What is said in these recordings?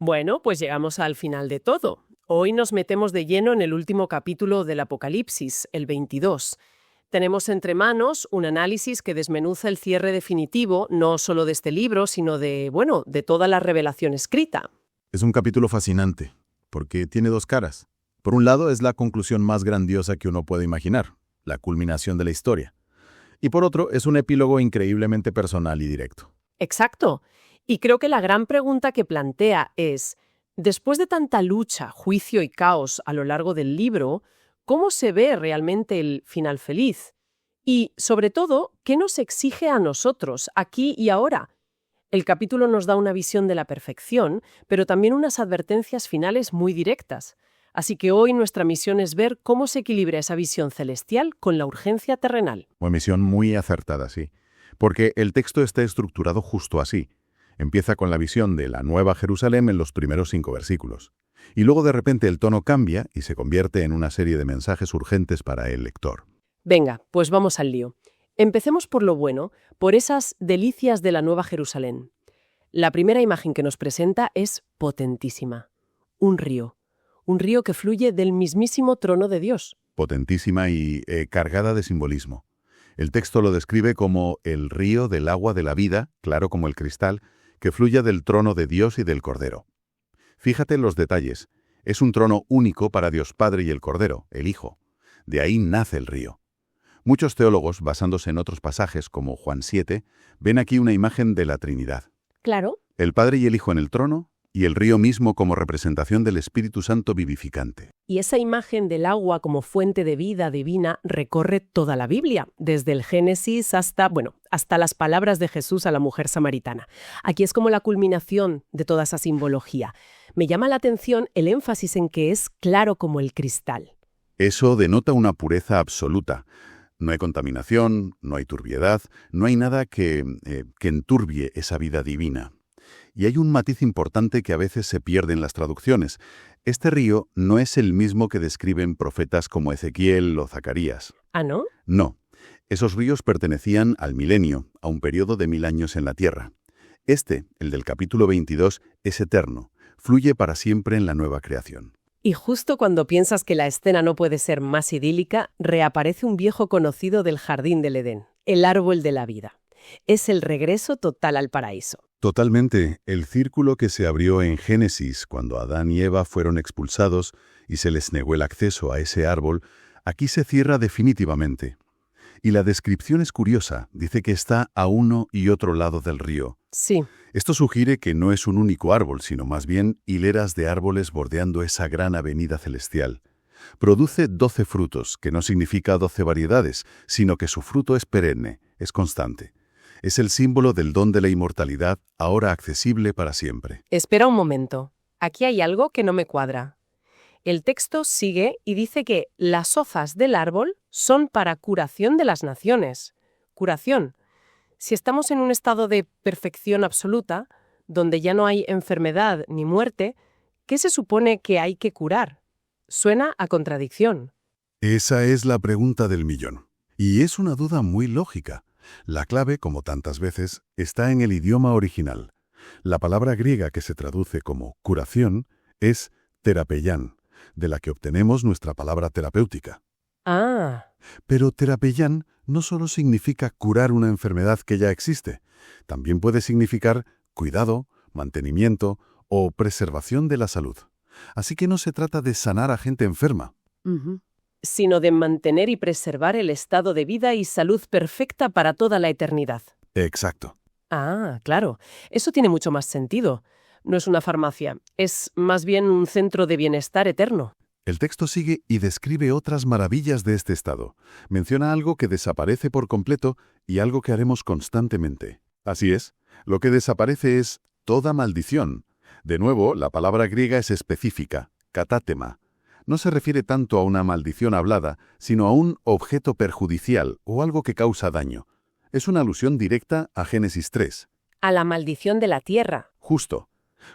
Bueno, pues llegamos al final de todo. Hoy nos metemos de lleno en el último capítulo del Apocalipsis, el 22. Tenemos entre manos un análisis que desmenuza el cierre definitivo, no solo de este libro, sino de toda la revelación escrita. Es un capítulo fascinante, porque tiene dos caras. Por un lado, es la conclusión más grandiosa que uno puede imaginar, la culminación de la historia. Y por otro, es un epílogo increíblemente personal y directo. Exacto. Y creo que la gran pregunta que plantea es, después de tanta lucha, juicio y caos a lo largo del libro, ¿cómo se ve realmente el final feliz? Y, sobre todo, ¿qué nos exige a nosotros, aquí y ahora? El capítulo nos da una visión de la perfección, pero también unas advertencias finales muy directas. Así que hoy nuestra misión es ver cómo se equilibra esa visión celestial con la urgencia terrenal. Una misión muy acertada, sí. Porque el texto está estructurado justo así. Empieza con la visión de la Nueva Jerusalén en los primeros 5 versículos. Y luego de repente el tono cambia y se convierte en una serie de mensajes urgentes para el lector. Venga, pues vamos al lío. Empecemos por lo bueno, por esas delicias de la Nueva Jerusalén. La primera imagen que nos presenta es potentísima. Un río que fluye del mismísimo trono de Dios. Potentísima y cargada de simbolismo. El texto lo describe como el río del agua de la vida, claro como el cristal, que fluye del trono de Dios y del Cordero. Fíjate en los detalles. Es un trono único para Dios Padre y el Cordero, el Hijo. De ahí nace el río. Muchos teólogos, basándose en otros pasajes como Juan 7, ven aquí una imagen de la Trinidad. Claro. El Padre y el Hijo en el trono, y el río mismo como representación del Espíritu Santo vivificante. Y esa imagen del agua como fuente de vida divina recorre toda la Biblia, desde el Génesis hasta las palabras de Jesús a la mujer samaritana. Aquí es como la culminación de toda esa simbología. Me llama la atención el énfasis en que es claro como el cristal. Eso denota una pureza absoluta. No hay contaminación, no hay turbiedad, no hay nada que enturbie esa vida divina. Y hay un matiz importante que a veces se pierde en las traducciones. Este río no es el mismo que describen profetas como Ezequiel o Zacarías. ¿Ah, no? No. Esos ríos pertenecían al milenio, a un periodo de 1000 años en la tierra. El del capítulo 22, es eterno, fluye para siempre en la nueva creación. Y justo cuando piensas que la escena no puede ser más idílica, reaparece un viejo conocido del jardín del Edén, el árbol de la vida. Es el regreso total al paraíso. Totalmente. El círculo que se abrió en Génesis cuando Adán y Eva fueron expulsados y se les negó el acceso a ese árbol, aquí se cierra definitivamente. Y la descripción es curiosa, dice que está a uno y otro lado del río. Sí. Esto sugiere que no es un único árbol, sino más bien hileras de árboles bordeando esa gran avenida celestial. Produce 12 frutos, que no significa 12 variedades, sino que su fruto es perenne, es constante. Es el símbolo del don de la inmortalidad, ahora accesible para siempre. Espera un momento. Aquí hay algo que no me cuadra. El texto sigue y dice que las hojas del árbol son para curación de las naciones. Curación. Si estamos en un estado de perfección absoluta, donde ya no hay enfermedad ni muerte, ¿qué se supone que hay que curar? Suena a contradicción. Esa es la pregunta del millón. Y es una duda muy lógica. La clave, como tantas veces, está en el idioma original. La palabra griega que se traduce como curación es terapeian, de la que obtenemos nuestra palabra terapéutica. Ah. Pero terapeian no solo significa curar una enfermedad que ya existe, también puede significar cuidado, mantenimiento o preservación de la salud. Así que no se trata de sanar a gente enferma. Sino de mantener y preservar el estado de vida y salud perfecta para toda la eternidad. Exacto. Ah, claro. Eso tiene mucho más sentido. No es una farmacia, es más bien un centro de bienestar eterno. El texto sigue y describe otras maravillas de este estado. Menciona algo que desaparece por completo y algo que haremos constantemente. Así es, lo que desaparece es toda maldición. De nuevo, la palabra griega es específica, katátema. No se refiere tanto a una maldición hablada, sino a un objeto perjudicial o algo que causa daño. Es una alusión directa a Génesis 3. A la maldición de la tierra. Justo.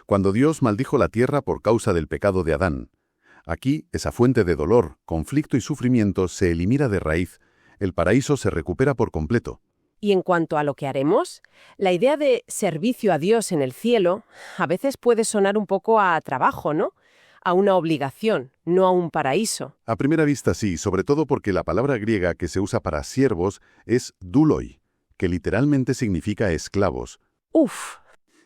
Cuando Dios maldijo la tierra por causa del pecado de Adán. Aquí, esa fuente de dolor, conflicto y sufrimiento se elimina de raíz. El paraíso se recupera por completo. Y en cuanto a lo que haremos, la idea de servicio a Dios en el cielo a veces puede sonar un poco a trabajo, ¿no? A una obligación, no a un paraíso. A primera vista sí, sobre todo porque la palabra griega que se usa para siervos es douloi, que literalmente significa esclavos. Uf,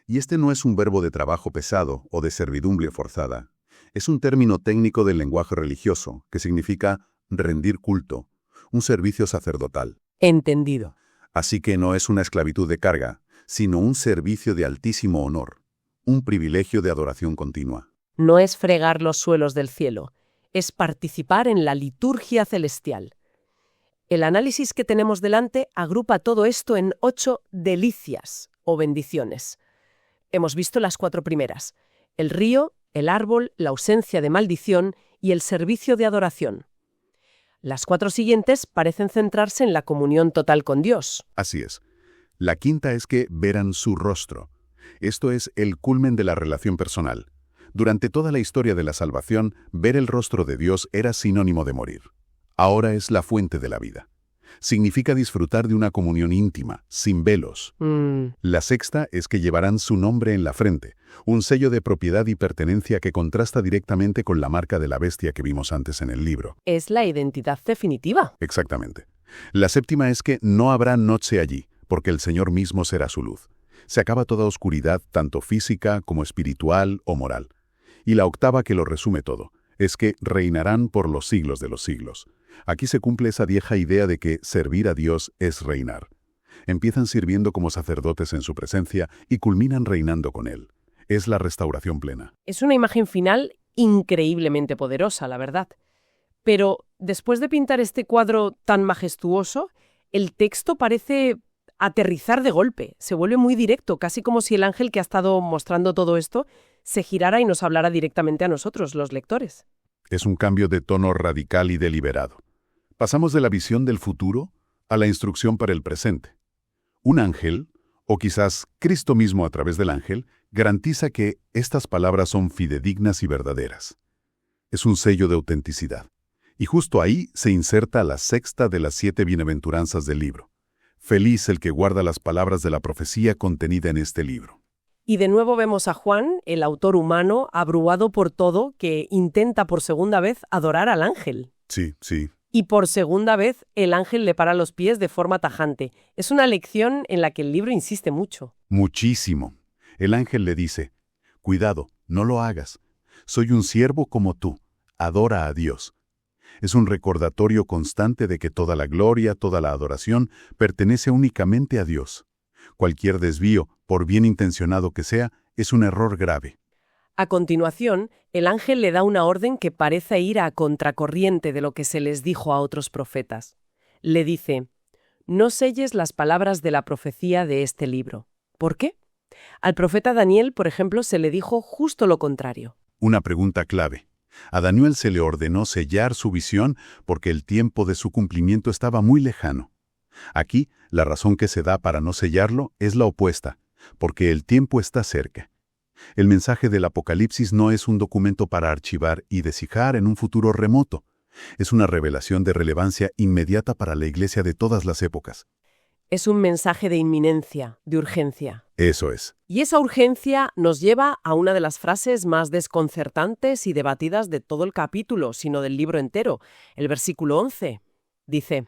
Y este no es un verbo de trabajo pesado o de servidumbre forzada. Es un término técnico del lenguaje religioso, que significa rendir culto, un servicio sacerdotal. entendido. Así que no es una esclavitud de carga, sino un servicio de altísimo honor, un privilegio de adoración continua. No es fregar los suelos del cielo, es participar en la liturgia celestial. El análisis que tenemos delante agrupa todo esto en 8 delicias o bendiciones. Hemos visto las 4 primeras: el río, el árbol, la ausencia de maldición y el servicio de adoración. Las 4 siguientes parecen centrarse en la comunión total con Dios. Así es. La quinta es que verán su rostro. Esto es el culmen de la relación personal. Durante toda la historia de la salvación, ver el rostro de Dios era sinónimo de morir. Ahora es la fuente de la vida. Significa disfrutar de una comunión íntima, sin velos. La sexta es que llevarán su nombre en la frente, un sello de propiedad y pertenencia que contrasta directamente con la marca de la bestia que vimos antes en el libro. Es la identidad definitiva. Exactamente. La séptima es que no habrá noche allí, porque el Señor mismo será su luz. Se acaba toda oscuridad, tanto física como espiritual o moral. Y la octava, que lo resume todo, es que reinarán por los siglos de los siglos. Aquí se cumple esa vieja idea de que servir a Dios es reinar. Empiezan sirviendo como sacerdotes en su presencia y culminan reinando con Él. Es la restauración plena. Es una imagen final increíblemente poderosa, la verdad. Pero después de pintar este cuadro tan majestuoso, el texto parece aterrizar de golpe. Se vuelve muy directo, casi como si el ángel que ha estado mostrando todo esto se girara y nos hablara directamente a nosotros, los lectores. Es un cambio de tono radical y deliberado. Pasamos de la visión del futuro a la instrucción para el presente. Un ángel, o quizás Cristo mismo a través del ángel, garantiza que estas palabras son fidedignas y verdaderas. Es un sello de autenticidad. Y justo ahí se inserta la sexta de las 7 bienaventuranzas del libro. Feliz el que guarda las palabras de la profecía contenida en este libro. Y de nuevo vemos a Juan, el autor humano, abruado por todo, que intenta por segunda vez adorar al ángel. Sí, sí. Y por segunda vez el ángel le para los pies de forma tajante. Es una lección en la que el libro insiste mucho. Muchísimo. El ángel le dice, cuidado, no lo hagas. Soy un siervo como tú. Adora a Dios. Es un recordatorio constante de que toda la gloria, toda la adoración, pertenece únicamente a Dios. Cualquier desvío, por bien intencionado que sea, es un error grave. A continuación, el ángel le da una orden que parece ir a contracorriente de lo que se les dijo a otros profetas. Le dice, no selles las palabras de la profecía de este libro. ¿Por qué? Al profeta Daniel, por ejemplo, se le dijo justo lo contrario. Una pregunta clave. A Daniel se le ordenó sellar su visión porque el tiempo de su cumplimiento estaba muy lejano. Aquí, la razón que se da para no sellarlo es la opuesta, porque el tiempo está cerca. El mensaje del Apocalipsis no es un documento para archivar y deshijar en un futuro remoto. Es una revelación de relevancia inmediata para la Iglesia de todas las épocas. Es un mensaje de inminencia, de urgencia. Eso es. Y esa urgencia nos lleva a una de las frases más desconcertantes y debatidas de todo el capítulo, sino del libro entero, el versículo 11. Dice,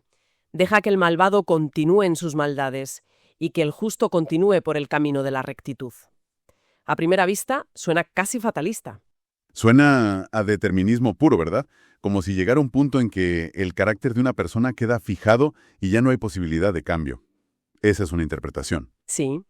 «Deja que el malvado continúe en sus maldades y que el justo continúe por el camino de la rectitud». A primera vista, suena casi fatalista. Suena a determinismo puro, ¿verdad? Como si llegara un punto en que el carácter de una persona queda fijado y ya no hay posibilidad de cambio. Esa es una interpretación. Sí.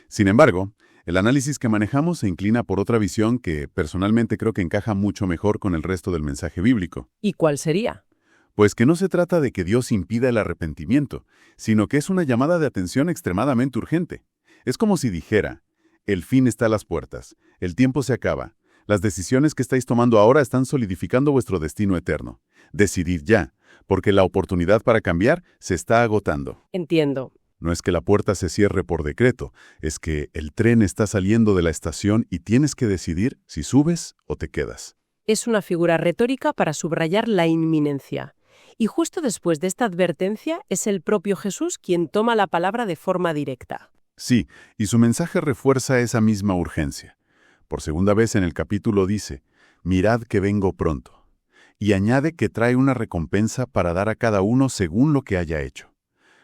Sin embargo, el análisis que manejamos se inclina por otra visión que personalmente creo que encaja mucho mejor con el resto del mensaje bíblico. ¿Y cuál sería? Pues que no se trata de que Dios impida el arrepentimiento, sino que es una llamada de atención extremadamente urgente. Es como si dijera, el fin está a las puertas, el tiempo se acaba, las decisiones que estáis tomando ahora están solidificando vuestro destino eterno. Decidid ya, porque la oportunidad para cambiar se está agotando. Entiendo. No es que la puerta se cierre por decreto, es que el tren está saliendo de la estación y tienes que decidir si subes o te quedas. Es una figura retórica para subrayar la inminencia. Y justo después de esta advertencia es el propio Jesús quien toma la palabra de forma directa. Sí, y su mensaje refuerza esa misma urgencia. Por segunda vez en el capítulo dice, «Mirad que vengo pronto», y añade que trae una recompensa para dar a cada uno según lo que haya hecho.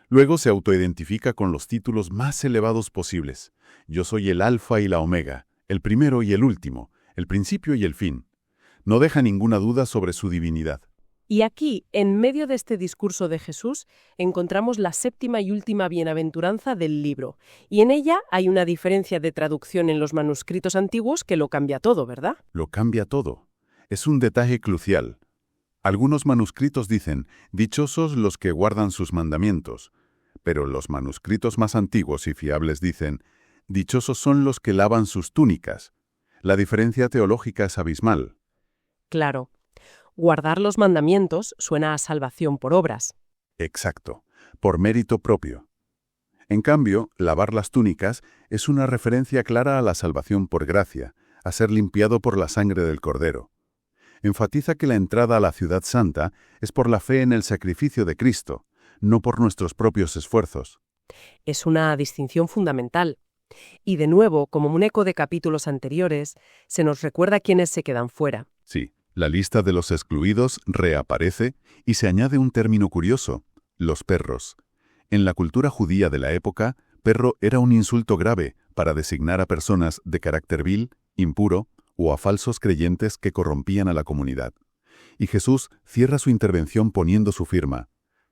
Luego se autoidentifica con los títulos más elevados posibles. «Yo soy el Alfa y la Omega, el primero y el último, el principio y el fin». No deja ninguna duda sobre su divinidad. Y aquí, en medio de este discurso de Jesús, encontramos la séptima y última bienaventuranza del libro. Y en ella hay una diferencia de traducción en los manuscritos antiguos que lo cambia todo, ¿verdad? Lo cambia todo. Es un detalle crucial. Algunos manuscritos dicen, «Dichosos los que guardan sus mandamientos», pero los manuscritos más antiguos y fiables dicen, «Dichosos son los que lavan sus túnicas». La diferencia teológica es abismal. Claro. Guardar los mandamientos suena a salvación por obras. Exacto, por mérito propio. En cambio, lavar las túnicas es una referencia clara a la salvación por gracia, a ser limpiado por la sangre del Cordero. Enfatiza que la entrada a la ciudad santa es por la fe en el sacrificio de Cristo, no por nuestros propios esfuerzos. Es una distinción fundamental. Y de nuevo, como un eco de capítulos anteriores, se nos recuerda quiénes se quedan fuera. Sí, la lista de los excluidos reaparece y se añade un término curioso, los perros. En la cultura judía de la época, perro era un insulto grave para designar a personas de carácter vil, impuro o a falsos creyentes que corrompían a la comunidad. Y Jesús cierra su intervención poniendo su firma.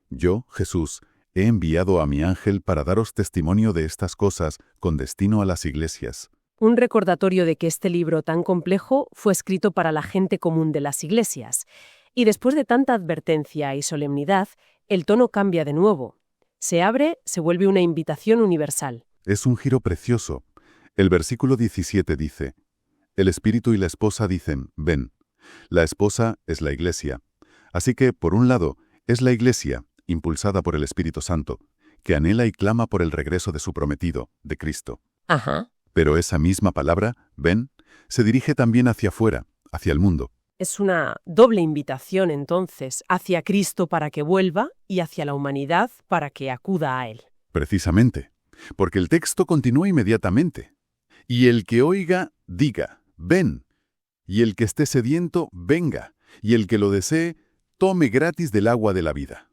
Yo, Jesús, he enviado a mi ángel para daros testimonio de estas cosas con destino a las iglesias. Un recordatorio de que este libro tan complejo fue escrito para la gente común de las iglesias. Y después de tanta advertencia y solemnidad, el tono cambia de nuevo. Se abre, se vuelve una invitación universal. Es un giro precioso. El versículo 17 dice, «El espíritu y la esposa dicen, ven». La esposa es la iglesia. Así que, por un lado, es la iglesia, impulsada por el Espíritu Santo, que anhela y clama por el regreso de su prometido, de Cristo. Ajá. Pero esa misma palabra, ven, se dirige también hacia afuera, hacia el mundo. Es una doble invitación, entonces, hacia Cristo para que vuelva y hacia la humanidad para que acuda a Él. Precisamente, porque el texto continúa inmediatamente. Y el que oiga, diga, ven. Y el que esté sediento, venga. Y el que lo desee, tome gratis del agua de la vida.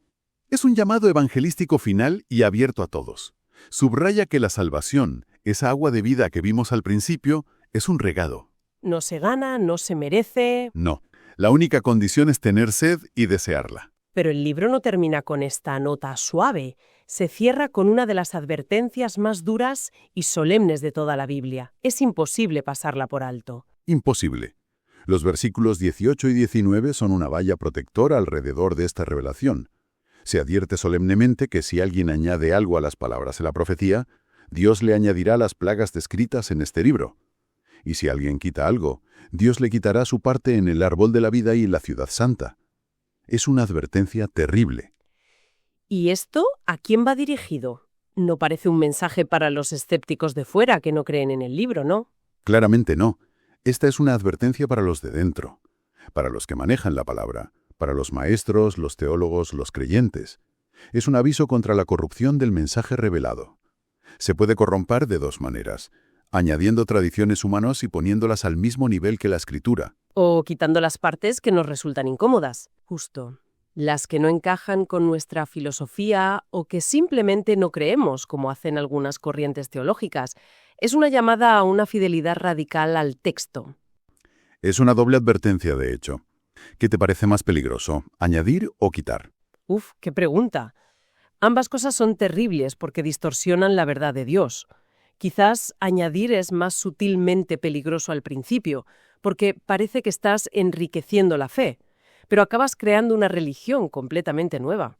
Es un llamado evangelístico final y abierto a todos. Subraya que la salvación, esa agua de vida que vimos al principio, es un regalo. No se gana, no se merece. No, la única condición es tener sed y desearla. Pero el libro no termina con esta nota suave. Se cierra con una de las advertencias más duras y solemnes de toda la Biblia. Es imposible pasarla por alto. Imposible. Los versículos 18 y 19 son una valla protectora alrededor de esta revelación. Se advierte solemnemente que si alguien añade algo a las palabras de la profecía, Dios le añadirá las plagas descritas en este libro. Y si alguien quita algo, Dios le quitará su parte en el árbol de la vida y en la ciudad santa. Es una advertencia terrible. ¿Y esto a quién va dirigido? No parece un mensaje para los escépticos de fuera que no creen en el libro, ¿no? Claramente no. Esta es una advertencia para los de dentro, para los que manejan la palabra, para los maestros, los teólogos, los creyentes. Es un aviso contra la corrupción del mensaje revelado. Se puede corromper de dos maneras, añadiendo tradiciones humanas y poniéndolas al mismo nivel que la Escritura. O quitando las partes que nos resultan incómodas, justo. Las que no encajan con nuestra filosofía o que simplemente no creemos, como hacen algunas corrientes teológicas. Es una llamada a una fidelidad radical al texto. Es una doble advertencia, de hecho. ¿Qué te parece más peligroso, añadir o quitar? Uf, qué pregunta. Ambas cosas son terribles porque distorsionan la verdad de Dios. Quizás añadir es más sutilmente peligroso al principio, porque parece que estás enriqueciendo la fe, pero acabas creando una religión completamente nueva.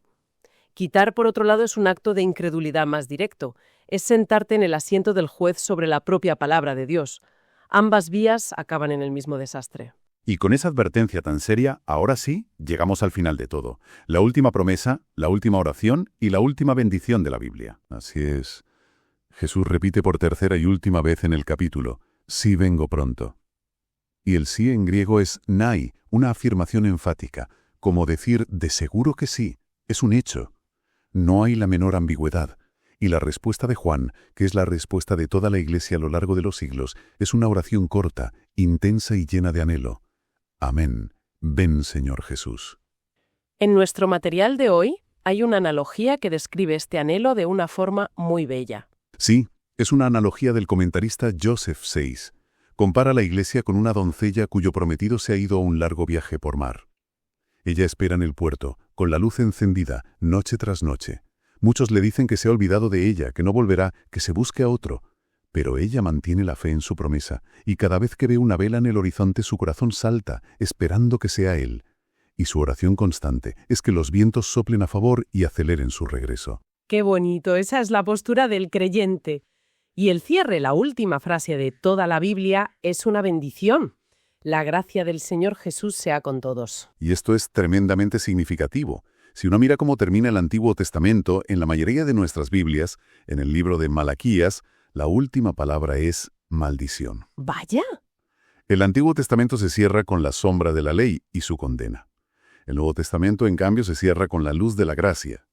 Quitar, por otro lado, es un acto de incredulidad más directo. Es sentarte en el asiento del juez sobre la propia palabra de Dios. Ambas vías acaban en el mismo desastre. Y con esa advertencia tan seria, ahora sí, llegamos al final de todo. La última promesa, la última oración y la última bendición de la Biblia. Así es. Jesús repite por tercera y última vez en el capítulo, sí vengo pronto. Y el sí en griego es nai, una afirmación enfática, como decir de seguro que sí, es un hecho. No hay la menor ambigüedad. Y la respuesta de Juan, que es la respuesta de toda la Iglesia a lo largo de los siglos, es una oración corta, intensa y llena de anhelo. Amén. Ven, Señor Jesús. En nuestro material de hoy hay una analogía que describe este anhelo de una forma muy bella. Sí, es una analogía del comentarista Joseph Seiss. Compara la Iglesia con una doncella cuyo prometido se ha ido a un largo viaje por mar. Ella espera en el puerto, con la luz encendida, noche tras noche. Muchos le dicen que se ha olvidado de ella, que no volverá, que se busque a otro. Pero ella mantiene la fe en su promesa, y cada vez que ve una vela en el horizonte su corazón salta, esperando que sea él. Y su oración constante es que los vientos soplen a favor y aceleren su regreso. ¡Qué bonito! Esa es la postura del creyente. Y el cierre, la última frase de toda la Biblia, es una bendición. La gracia del Señor Jesús sea con todos. Y esto es tremendamente significativo. Si uno mira cómo termina el Antiguo Testamento, en la mayoría de nuestras Biblias, en el libro de Malaquías, la última palabra es maldición. ¡Vaya! El Antiguo Testamento se cierra con la sombra de la ley y su condena. El Nuevo Testamento, en cambio, se cierra con la luz de la gracia.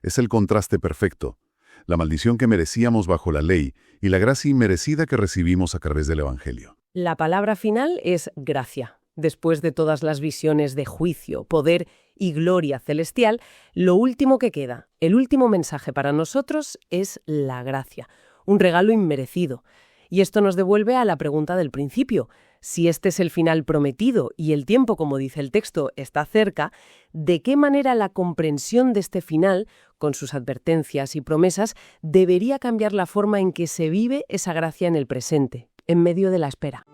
Es el contraste perfecto. La maldición que merecíamos bajo la ley y la gracia inmerecida que recibimos a través del Evangelio. La palabra final es gracia. Después de todas las visiones de juicio, poder y gloria celestial, lo último que queda, el último mensaje para nosotros es la gracia, un regalo inmerecido. Y esto nos devuelve a la pregunta del principio. Si este es el final prometido y el tiempo, como dice el texto, está cerca, ¿de qué manera la comprensión de este final, con sus advertencias y promesas, debería cambiar la forma en que se vive esa gracia en el presente, en medio de la espera?